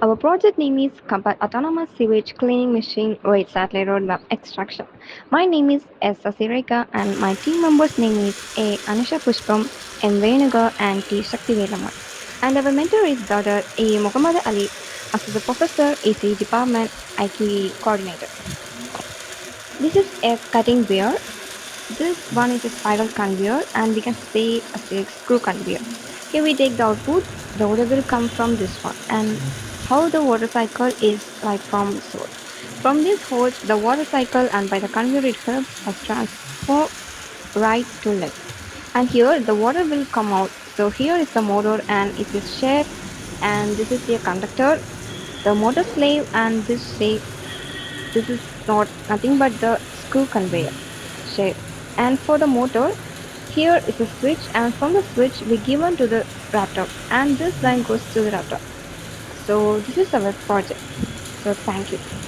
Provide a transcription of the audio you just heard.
Our project name is Autonomous Sewage Cleaning Machine with Satellite Roadmap Extraction. My name is S.SASI REKHA and my team members' name is A.ANISHAPUSHPAM, M.VENUKA and T.SAKTHIVELAMMAL. And our mentor is Dr. A. Muhammad Ali, Associate Professor, AC Department, IT Coordinator. This is a cutting weir. This one is a spiral conveyor and we can say as a screw conveyor. Here we take the output, the water will come from this one and how the water cycle is like from source. From this hose, the water cycle and by the conveyor it helps us transfer right to left. And here the water will come out. So here is the motor and it is shape and this is the conductor, the motor slave and this shape. This is not nothing but the screw conveyor shape. And for the motor, here is a switch and from the switch we give on to the raptor and this line goes to the raptor. So this is our project. So thank you.